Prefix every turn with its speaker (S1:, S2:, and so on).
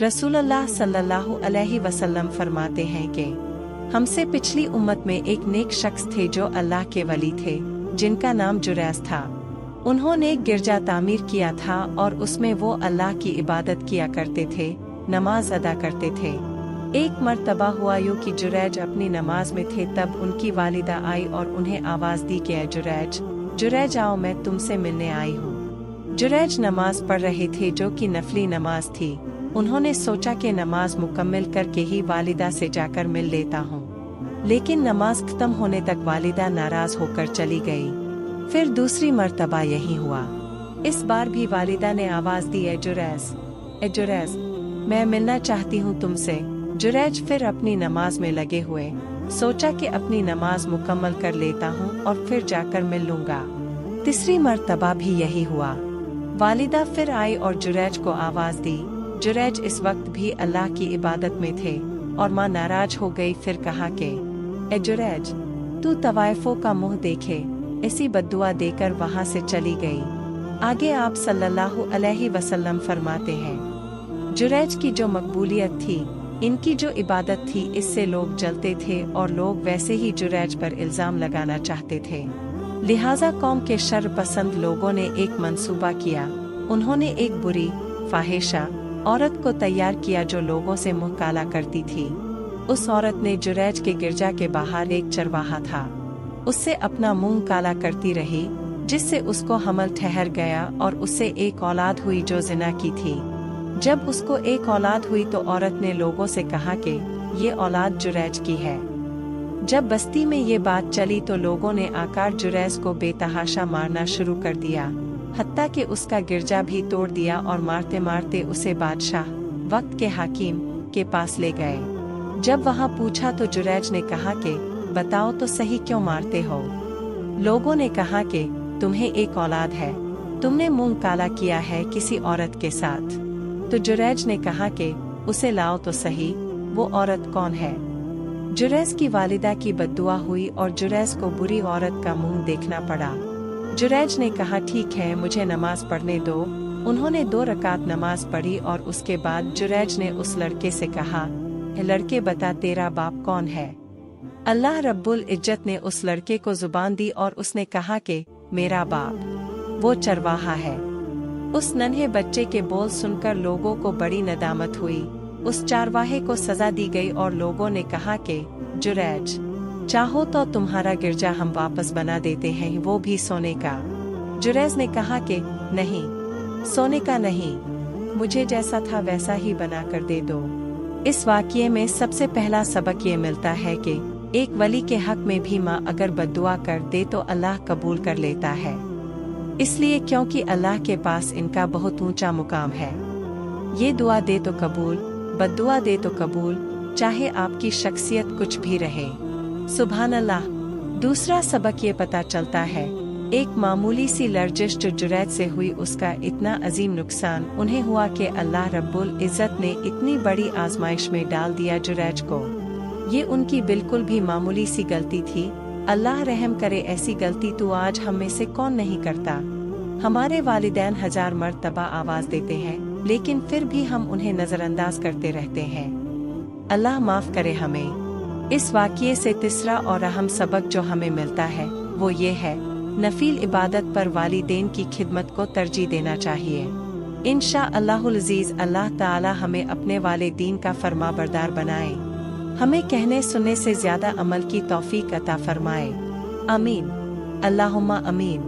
S1: रसूलुल्लाह सल्लल्लाहु अलैहि वसल्लम फरमाते हैं कि हमसे पिछली उम्मत में एक नेक शख्स थे जो अल्लाह के वली थे, जिनका नाम जुरैज था। उन्होंने एक गिरजा तामीर किया था और उसमें वो अल्लाह की इबादत किया करते थे, नमाज अदा करते थे। एक मर्तबा हुआ यूं कि जुरैज अपनी नमाज में थे, तब उनकी वालिदा आई और उन्हें आवाज़ दी कि जुरैज, जुरैज आओ, मैं तुमसे मिलने आई हूँ। जुरैज नमाज पढ़ रहे थे जो कि नफली नमाज थी। उन्होंने सोचा कि नमाज मुकम्मल करके ही वालिदा से जाकर मिल लेता हूँ, लेकिन नमाज खत्म होने तक वालिदा नाराज होकर चली गई। फिर दूसरी मर्तबा यही हुआ। इस बार भी वालिदा ने आवाज़ दी, ए जुरैज, मैं मिलना चाहती हूँ तुमसे। जुरैज फिर अपनी नमाज में लगे हुए, सोचा कि अपनी नमाज मुकम्मल कर लेता हूँ और फिर जाकर मिल लूँगा। तीसरी मर्तबा भी यही हुआ। वालिदा फिर आई और जुरैज को आवाज़ दी। जुरैज इस वक्त भी अल्लाह की इबादत में थे और माँ नाराज हो गई। फिर कहा कि ए जुरैज, तू तवाइफों का मुंह देखे। ऐसी बद्दुआ देकर वहाँ से चली गई। आगे आप सल्लल्लाहु अलैहि वसल्लम फरमाते हैं, जुरैज की जो मकबूलियत थी, इनकी जो इबादत थी, इससे लोग जलते थे और लोग वैसे ही जुरैज पर इल्ज़ाम लगाना चाहते थे। लिहाजा कौम के शर पसंद लोगों ने एक मंसूबा किया। उन्होंने एक बुरी फाहिशा औरत को तैयार किया जो लोगों से मुंह काला करती थी। उस औरत ने जुरैज के गिरजा के बाहर एक चरवाहा था, उससे अपना मुंह काला करती रही, जिससे उसको हमल ठहर गया और उससे एक औलाद हुई जो जिना की थी। जब उसको एक औलाद हुई तो औरत ने लोगों से कहा कि ये औलाद जुरैज की है। जब बस्ती में ये बात चली तो लोगों ने आकर जुरैज को बेतहाशा मारना शुरू कर दिया, हत्ता कि उसका गिरजा भी तोड़ दिया और मारते मारते उसे बादशाह, वक्त के हाकिम, के पास ले गए। जब वहाँ पूछा तो जुरैज ने कहा कि बताओ तो सही, क्यों मारते हो? लोगों ने कहा कि तुम्हें एक औलाद है, तुमने मुंह काला किया है किसी औरत के साथ। तो जुरैज ने कहा कि उसे लाओ तो सही, वो औरत कौन है? जुरैज की वालिदा की बद्दुआ हुई और जुरैज को बुरी औरत का मुंह देखना पड़ा। जुरैज ने कहा, ठीक है, मुझे नमाज पढ़ने दो। उन्होंने 2 रकात नमाज पढ़ी और उसके बाद जुरैज ने उस लड़के से कहा, लड़के बता तेरा बाप कौन है? अल्लाह रब्बुल इज्जत ने उस लड़के को जुबान दी और उसने कहा कि मेरा बाप वो चरवाहा है। उस नन्हे बच्चे के बोल सुनकर लोगों को बड़ी नदामत हुई। उस चरवाहे को सजा दी गई और लोगों ने कहा कि जुरैज, चाहो तो तुम्हारा गिरजा हम वापस बना देते हैं, वो भी सोने का। जुरैज ने कहा कि नहीं, सोने का नहीं, मुझे जैसा था वैसा ही बना कर दे दो। इस वाक़ये में सबसे पहला सबक ये मिलता है कि एक वली के हक में भी माँ अगर बद्दुआ कर दे तो अल्लाह कबूल कर लेता है, इसलिए क्योंकि अल्लाह के पास इनका बहुत ऊंचा मुकाम है। ये दुआ दे तो कबूल, बद्दुआ दे तो कबूल, चाहे आपकी शख्सियत कुछ भी रहे। सुभान अल्लाह। दूसरा सबक ये पता चलता है, एक मामूली सी लर्जिश जो जुरैज से हुई, उसका इतना अजीम नुकसान उन्हें हुआ कि अल्लाह रब्बुल इज़्ज़त ने इतनी बड़ी आजमाइश में डाल दिया जुरैज को। ये उनकी बिल्कुल भी मामूली सी गलती थी। अल्लाह रहम करे, ऐसी गलती तो आज हम में से कौन नहीं करता। हमारे वालिदैन 1000 मर्तबा आवाज़ देते हैं, लेकिन फिर भी हम उन्हें नज़रअंदाज करते रहते हैं। अल्लाह माफ़ करे हमें। इस वाक़ये से तीसरा और अहम सबक जो हमें मिलता है वो ये है, नफील इबादत पर वालिदैन की खिदमत को तरजीह देना चाहिए। इंशाअल्लाहुल अज़ीज़ अल्लाह ताला हमें अपने वालिदैन का फरमाबरदार बनाए, हमें कहने सुनने से ज़्यादा अमल की तौफीक अता फरमाए। आमीन, अल्लाहुम्मा आमीन।